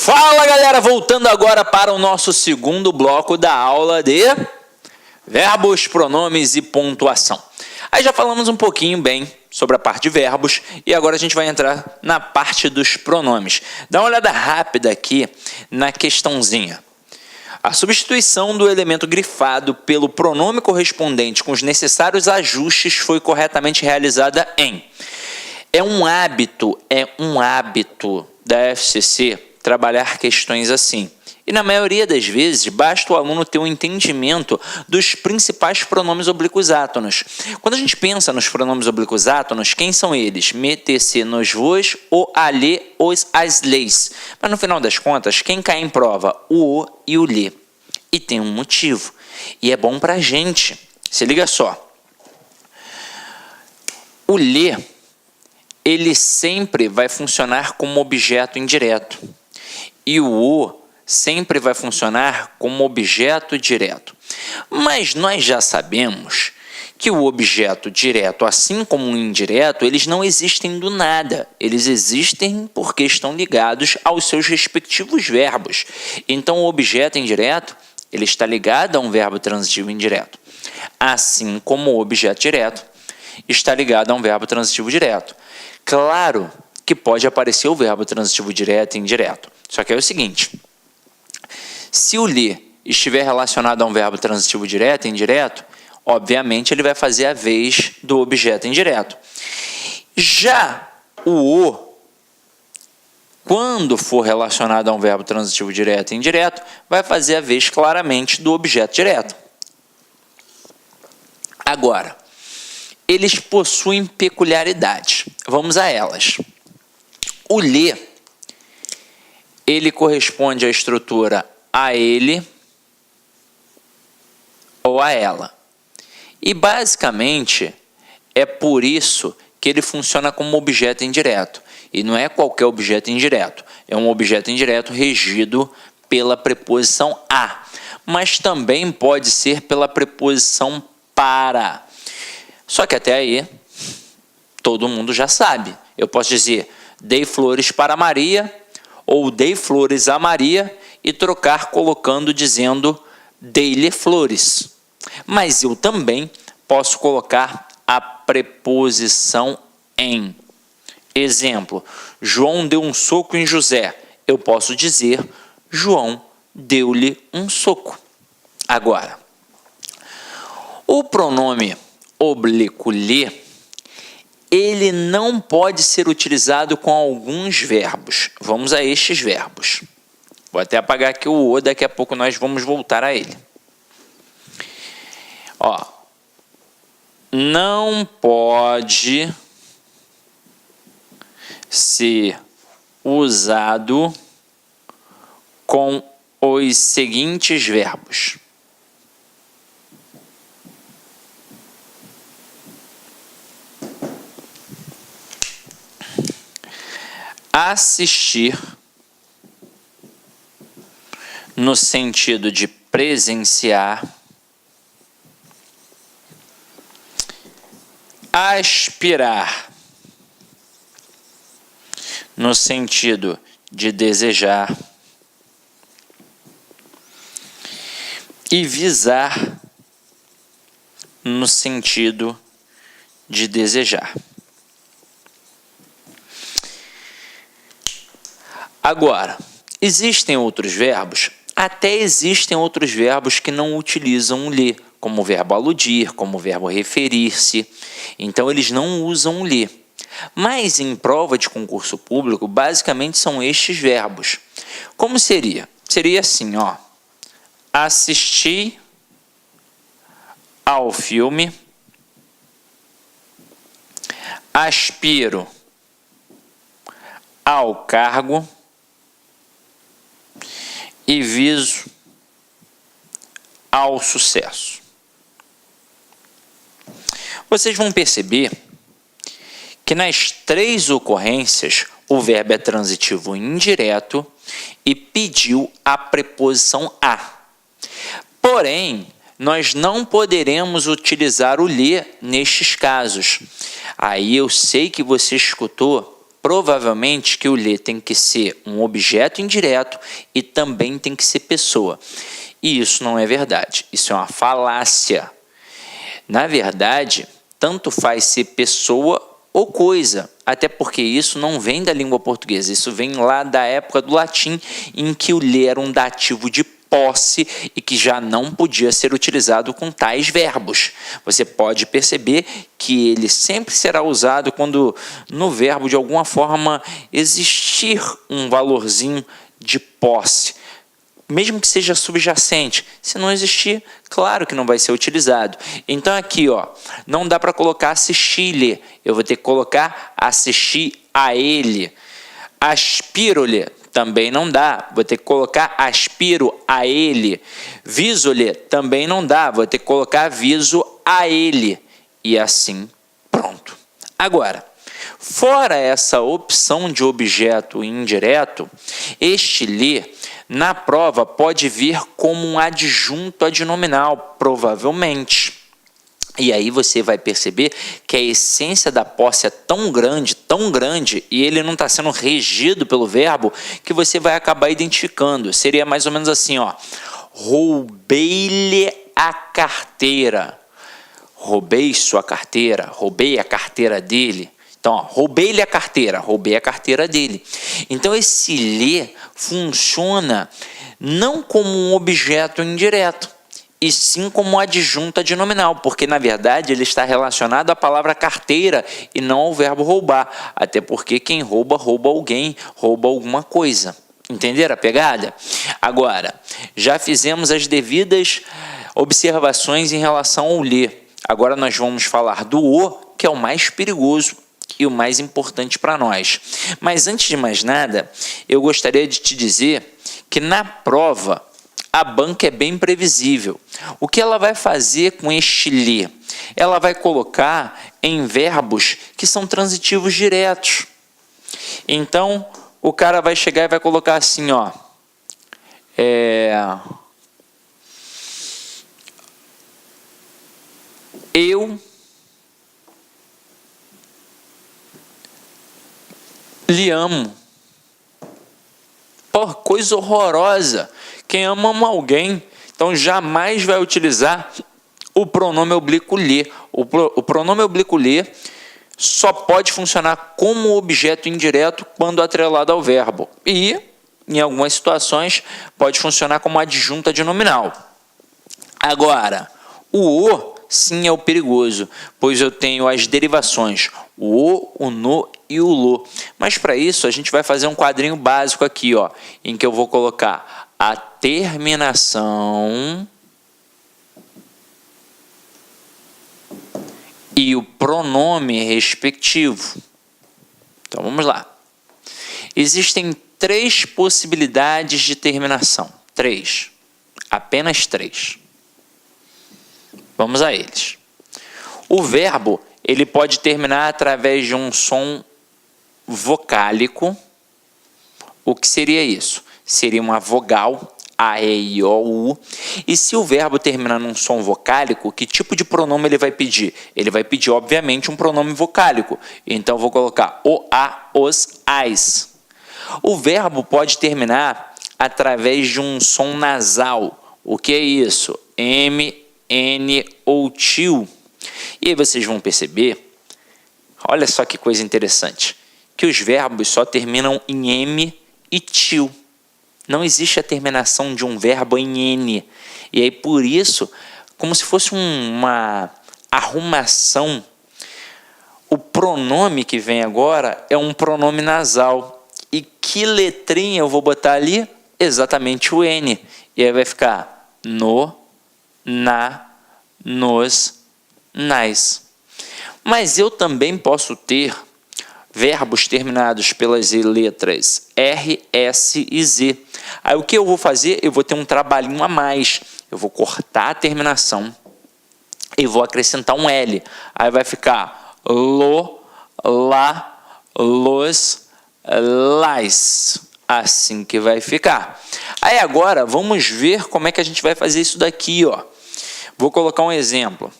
Fala galera, voltando agora para o nosso segundo bloco da aula de verbos, pronomes e pontuação. Aí já falamos um pouquinho bem sobre a parte de verbos e agora a gente vai entrar na parte dos pronomes. Dá uma olhada rápida aqui na questãozinha. A substituição do elemento grifado pelo pronome correspondente com os necessários ajustes foi corretamente realizada em... É um hábito da FCC trabalhar questões assim. E na maioria das vezes, basta o aluno ter um entendimento dos principais pronomes oblíquos átonos. Quando a gente pensa nos pronomes oblíquos átonos, quem são eles? Me, te, se, nos, vos, o, a, lhe, os, as, leis. Mas no final das contas, quem cai em prova? O e o lhe. E tem um motivo. E é bom pra gente. Se liga só. O lhe, ele sempre vai funcionar como objeto indireto. E o sempre vai funcionar como objeto direto. Mas nós já sabemos que o objeto direto, assim como o indireto, eles não existem do nada. Eles existem porque estão ligados aos seus respectivos verbos. Então, o objeto indireto, ele está ligado a um verbo transitivo indireto. Assim como o objeto direto está ligado a um verbo transitivo direto. Claro que pode aparecer o verbo transitivo direto e indireto. Só que é o seguinte, se o lhe estiver relacionado a um verbo transitivo direto e indireto, obviamente ele vai fazer a vez do objeto indireto. Já o, quando for relacionado a um verbo transitivo direto e indireto, vai fazer a vez claramente do objeto direto. Agora, eles possuem peculiaridades. Vamos a elas. O lhe, ele corresponde à estrutura a ele ou a ela. E basicamente é por isso que ele funciona como objeto indireto. E não é qualquer objeto indireto. É um objeto indireto regido pela preposição a. Mas também pode ser pela preposição para. Só que até aí todo mundo já sabe. Eu posso dizer dei flores para Maria ou dei flores a Maria e trocar colocando dizendo dei-lhe flores. Mas eu também posso colocar a preposição em. Exemplo, João deu um soco em José. Eu posso dizer João deu-lhe um soco. Agora, o pronome oblíquo lhe, ele não pode ser utilizado com alguns verbos. Vamos a estes verbos. Vou até apagar aqui o o, daqui a pouco nós vamos voltar a ele. Ó, não pode ser usado com os seguintes verbos. Assistir, no sentido de presenciar. Aspirar, no sentido de desejar. E visar, no sentido de desejar. Agora, existem outros verbos? Até existem outros verbos que não utilizam o lhe, como o verbo aludir, como o verbo referir-se. Então, eles não usam o lhe. Mas, em prova de concurso público, basicamente são estes verbos. Como seria? Seria assim, ó. Assistir ao filme. Aspiro ao cargo. E viso ao sucesso. Vocês vão perceber que nas três ocorrências o verbo é transitivo indireto e pediu a preposição a. Porém, nós não poderemos utilizar o lhe nestes casos. Aí eu sei que você escutou provavelmente que o ler tem que ser um objeto indireto e também tem que ser pessoa. E isso não é verdade, isso é uma falácia. Na verdade, tanto faz ser pessoa ou coisa, até porque isso não vem da língua portuguesa, isso vem lá da época do latim, em que o ler era um dativo de posse e que já não podia ser utilizado com tais verbos. Você pode perceber que ele sempre será usado quando no verbo de alguma forma existir um valorzinho de posse, mesmo que seja subjacente. Se não existir, claro que não vai ser utilizado. Então aqui, ó, não dá para colocar assistir-lhe, eu vou ter que colocar assistir a ele. Aspiro-lhe também não dá, vou ter que colocar aspiro a ele. Viso-lhe também não dá, vou ter que colocar viso a ele. E assim, pronto. Agora, fora essa opção de objeto indireto, este lhe, na prova, pode vir como um adjunto adnominal, provavelmente. E aí você vai perceber que a essência da posse é tão grande, e ele não está sendo regido pelo verbo, que você vai acabar identificando. Seria mais ou menos assim, ó. Roubei-lhe a carteira. Roubei sua carteira, roubei a carteira dele. Então, ó, roubei-lhe a carteira, roubei a carteira dele. Então, esse lhe funciona não como um objeto indireto, e sim como um adjunto adnominal, porque, na verdade, ele está relacionado à palavra carteira e não ao verbo roubar, até porque quem rouba, rouba alguém, rouba alguma coisa. Entenderam a pegada? Agora, já fizemos as devidas observações em relação ao ler. Agora nós vamos falar do o, que é o mais perigoso e o mais importante para nós. Mas antes de mais nada, eu gostaria de te dizer que na prova a banca é bem previsível. O que ela vai fazer com este ler? Ela vai colocar em verbos que são transitivos diretos. Então, o cara vai chegar e vai colocar assim, ó. Eu lhe amo. Pô, coisa horrorosa. Quem ama alguém, então jamais vai utilizar o pronome oblíquo lhe. O pronome oblíquo lhe só pode funcionar como objeto indireto quando atrelado ao verbo. E, em algumas situações, pode funcionar como adjunto adnominal. Agora, o sim é o perigoso, pois eu tenho as derivações, o no e o lo. Mas para isso a gente vai fazer um quadrinho básico aqui, ó, em que eu vou colocar a terminação e o pronome respectivo. Então vamos lá. Existem 3 possibilidades de terminação. 3. Apenas 3. Vamos a eles. O verbo, ele pode terminar através de um som vocálico. O que seria isso? Seria uma vogal, A, E, I, O, U. E se o verbo terminar num som vocálico, que tipo de pronome ele vai pedir? Ele vai pedir, obviamente, um pronome vocálico. Então, eu vou colocar o, a, os, as. O verbo pode terminar através de um som nasal. O que é isso? M, N ou tio. E aí vocês vão perceber, olha só que coisa interessante, que os verbos só terminam em M e tio. Não existe a terminação de um verbo em N. E aí, por isso, como se fosse uma arrumação, o pronome que vem agora é um pronome nasal. E que letrinha eu vou botar ali? Exatamente o N. E aí vai ficar no, na, nos, nas. Mas eu também posso ter verbos terminados pelas letras R, S e Z. Aí o que eu vou fazer? Eu vou ter um trabalhinho a mais. Eu vou cortar a terminação e vou acrescentar um L. Aí vai ficar lo, lá, los, las. Assim que vai ficar. Aí agora vamos ver como é que a gente vai fazer isso daqui, ó. Vou colocar um exemplo.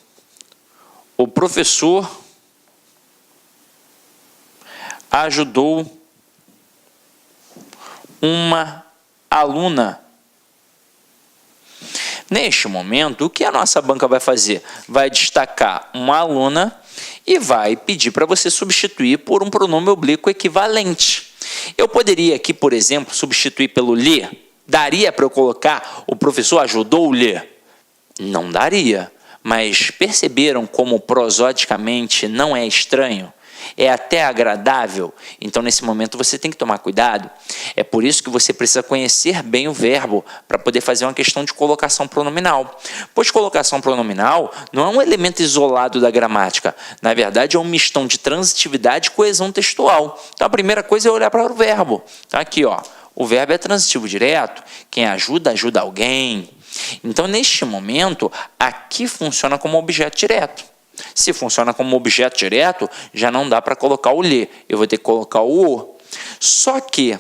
O professor ajudou uma aluna. Neste momento, o que a nossa banca vai fazer? Vai destacar uma aluna e vai pedir para você substituir por um pronome oblíquo equivalente. Eu poderia aqui, por exemplo, substituir pelo lhe? Daria para eu colocar o professor ajudou-lhe? Não daria. Mas perceberam como prosodicamente não é estranho? É até agradável? Então, nesse momento, você tem que tomar cuidado. É por isso que você precisa conhecer bem o verbo para poder fazer uma questão de colocação pronominal. Pois colocação pronominal não é um elemento isolado da gramática. Na verdade, é uma mistão de transitividade e coesão textual. Então, a primeira coisa é olhar para o verbo. Então, aqui, ó, o verbo é transitivo direto. Quem ajuda, ajuda alguém. Então, neste momento, aqui funciona como objeto direto. Se funciona como objeto direto, já não dá para colocar o lhe. Eu vou ter que colocar o. Só que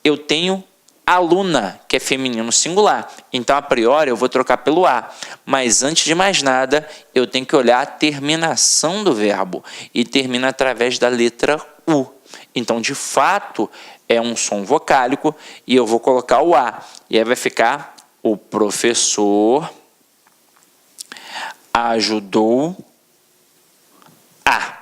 eu tenho aluna, que é feminino singular. Então, a priori, eu vou trocar pelo a. Mas, antes de mais nada, eu tenho que olhar a terminação do verbo. E termina através da letra u. Então, de fato, é um som vocálico e eu vou colocar o a. E aí vai ficar: o professor ajudou a.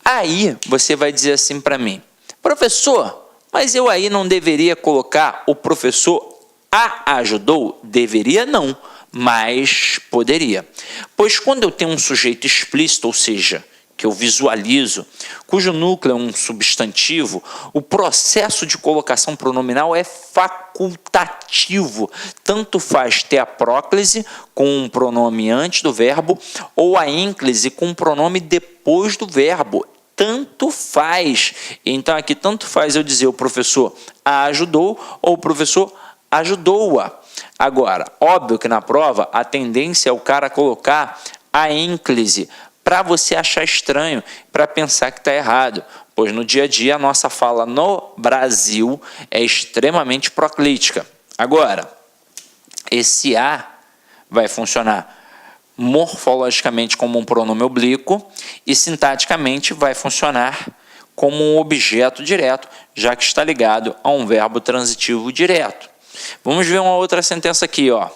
Aí você vai dizer assim para mim: professor, mas eu aí não deveria colocar o professor a ajudou? Deveria não, mas poderia. Pois quando eu tenho um sujeito explícito, ou seja, que eu visualizo, cujo núcleo é um substantivo, o processo de colocação pronominal é facultativo. Tanto faz ter a próclise com um pronome antes do verbo ou a ênclise com um pronome depois do verbo. Tanto faz. Então, aqui, tanto faz eu dizer o professor a ajudou ou o professor ajudou-a. Agora, óbvio que na prova a tendência é o cara colocar a ênclise, para você achar estranho, para pensar que está errado. Pois no dia a dia a nossa fala no Brasil é extremamente proclítica. Agora, esse a vai funcionar morfologicamente como um pronome oblíquo e sintaticamente vai funcionar como um objeto direto, já que está ligado a um verbo transitivo direto. Vamos ver uma outra sentença aqui, ó.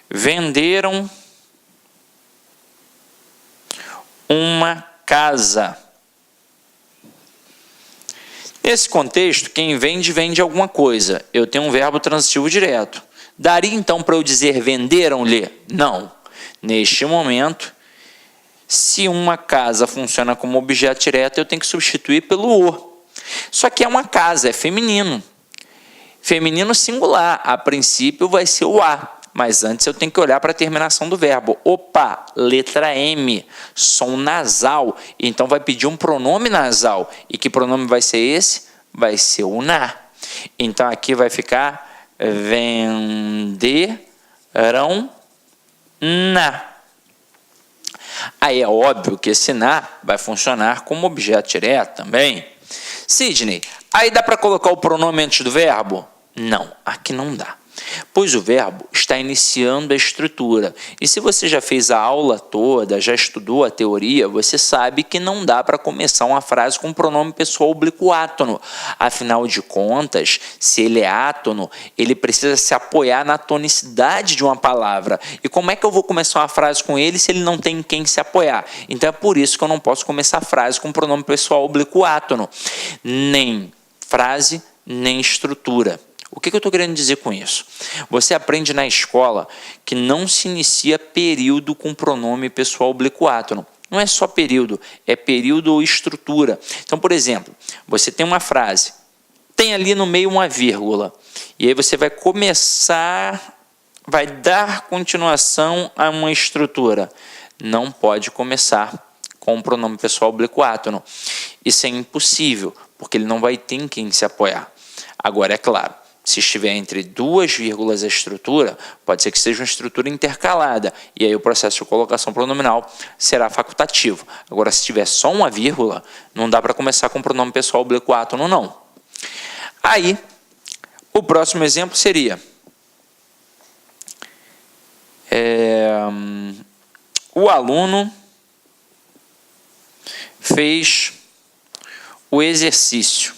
Venderam uma casa. Nesse contexto, quem vende, vende alguma coisa. Eu tenho um verbo transitivo direto. Daria então para eu dizer venderam-lhe? Não. Neste momento, se uma casa funciona como objeto direto, eu tenho que substituir pelo o. Só que é uma casa, é feminino. Feminino singular. A princípio vai ser o a. Mas antes eu tenho que olhar para a terminação do verbo. Opa, letra M, som nasal. Então vai pedir um pronome nasal. E que pronome vai ser esse? Vai ser o na. Então aqui vai ficar venderam na. Aí é óbvio que esse na vai funcionar como objeto direto também. Sidney, aí dá para colocar o pronome antes do verbo? Não, aqui não dá. Pois o verbo está iniciando a estrutura. E se você já fez a aula toda, já estudou a teoria, você sabe que não dá para começar uma frase com pronome pessoal oblíquo átono. Afinal de contas, se ele é átono, ele precisa se apoiar na tonicidade de uma palavra. E como é que eu vou começar uma frase com ele se ele não tem em quem se apoiar? Então é por isso que eu não posso começar a frase com pronome pessoal oblíquo átono. Nem frase, nem estrutura. O que eu estou querendo dizer com isso? Você aprende na escola que não se inicia período com pronome pessoal oblíquo átono. Não é só período, é período ou estrutura. Então, por exemplo, você tem uma frase, tem ali no meio uma vírgula, e aí você vai começar, vai dar continuação a uma estrutura. Não pode começar com o pronome pessoal oblíquo átono. Isso é impossível, porque ele não vai ter em quem se apoiar. Agora, é claro, se estiver entre duas vírgulas a estrutura, pode ser que seja uma estrutura intercalada, e aí o processo de colocação pronominal será facultativo. Agora, se tiver só uma vírgula, não dá para começar com o pronome pessoal oblíquo átono, não. Aí, o próximo exemplo seria o aluno fez o exercício.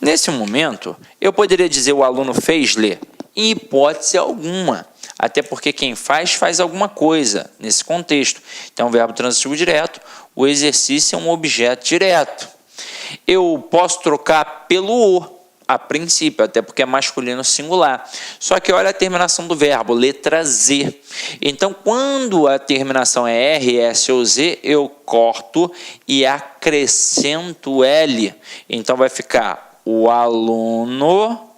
Nesse momento, eu poderia dizer o aluno fez ler? Em hipótese alguma. Até porque quem faz alguma coisa nesse contexto. Então, verbo transitivo direto, o exercício é um objeto direto. Eu posso trocar pelo o, a princípio, até porque é masculino singular. Só que olha a terminação do verbo, letra Z. Então, quando a terminação é R, S ou Z, eu corto e acrescento L. Então, vai ficar o aluno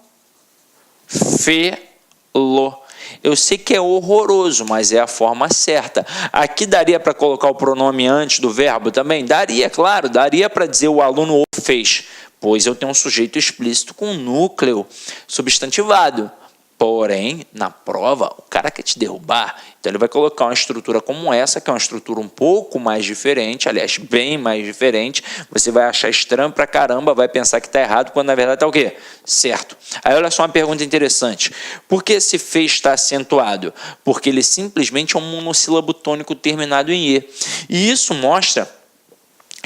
felou. Eu sei que é horroroso, mas é a forma certa. Aqui daria para colocar o pronome antes do verbo também? Daria, claro, daria para dizer o aluno o fez, pois eu tenho um sujeito explícito com núcleo substantivado. Porém, na prova, o cara quer te derrubar, então ele vai colocar uma estrutura como essa, que é uma estrutura um pouco mais diferente, aliás, bem mais diferente. Você vai achar estranho pra caramba, vai pensar que está errado, quando na verdade está o quê? Certo. Aí olha só uma pergunta interessante. Por que esse fez está acentuado? Porque ele simplesmente é um monossílabo tônico terminado em E. E isso mostra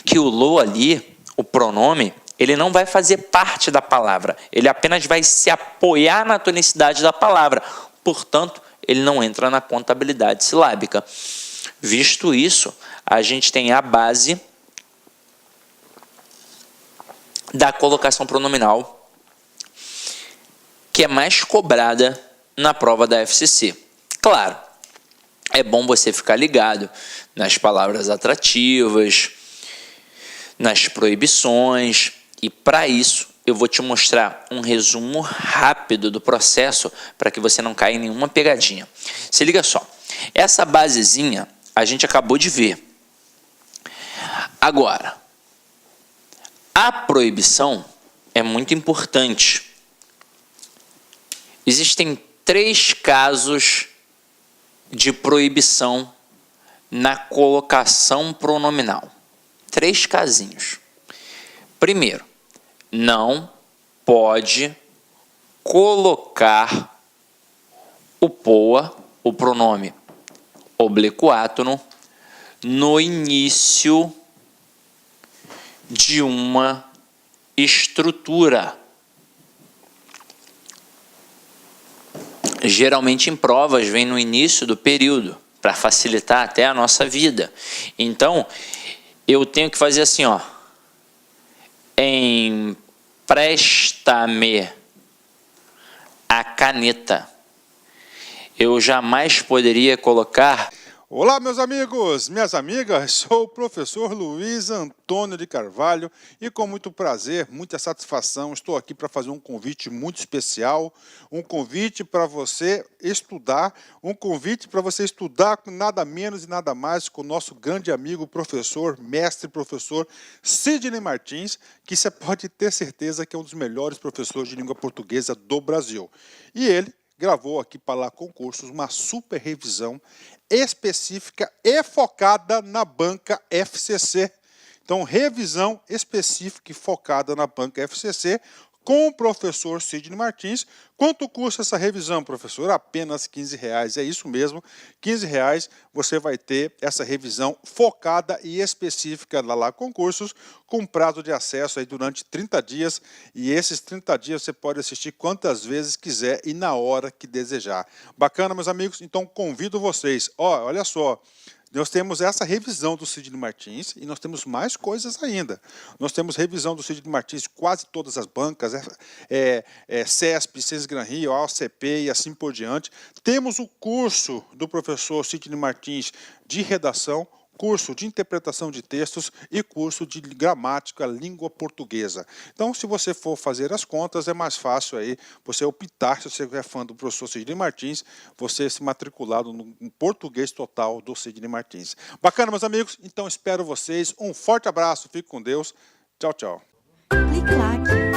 que o lo ali, o pronome, ele não vai fazer parte da palavra, ele apenas vai se apoiar na tonicidade da palavra. Portanto, ele não entra na contabilidade silábica. Visto isso, a gente tem a base da colocação pronominal, que é mais cobrada na prova da FCC. Claro, é bom você ficar ligado nas palavras atrativas, nas proibições, e para isso eu vou te mostrar um resumo rápido do processo para que você não caia em nenhuma pegadinha. Se liga só, essa basezinha a gente acabou de ver. Agora, a proibição é muito importante. Existem 3 casos de proibição na colocação pronominal. 3 casinhos. Primeiro, não pode colocar o poa, o pronome obliquátono, no início de uma estrutura. Geralmente em provas vem no início do período, para facilitar até a nossa vida. Então, eu tenho que fazer assim, ó. Empresta-me a caneta. Eu jamais poderia colocar... Olá, meus amigos, minhas amigas, sou o professor Luiz Antônio de Carvalho e com muito prazer, muita satisfação, estou aqui para fazer um convite muito especial, um convite para você estudar, com nada menos e nada mais com o nosso grande amigo, professor, mestre professor Sidney Martins, que você pode ter certeza que é um dos melhores professores de língua portuguesa do Brasil. E ele gravou aqui para lá concursos uma super revisão específica e focada na banca FCC. Então, revisão específica e focada na banca FCC com o professor Sidney Martins. Quanto custa essa revisão, professor? Apenas R$15. É isso mesmo, R$15 você vai ter essa revisão focada e específica lá concursos, com prazo de acesso aí durante 30 dias. E esses 30 dias você pode assistir quantas vezes quiser e na hora que desejar. Bacana, meus amigos? Então convido vocês. Olha só. Nós temos essa revisão do Sidney Martins e nós temos mais coisas ainda. Nós temos revisão do Sidney Martins quase todas as bancas, CESP, Sesgran Rio, AOCP e assim por diante. Temos o curso do professor Sidney Martins de redação, curso de interpretação de textos e curso de gramática, língua portuguesa. Então, se você for fazer as contas, é mais fácil aí você optar, se você é fã do professor Sidney Martins, você se matricular no português total do Sidney Martins. Bacana, meus amigos? Então, espero vocês. Um forte abraço, fique com Deus. Tchau, tchau. Clique like.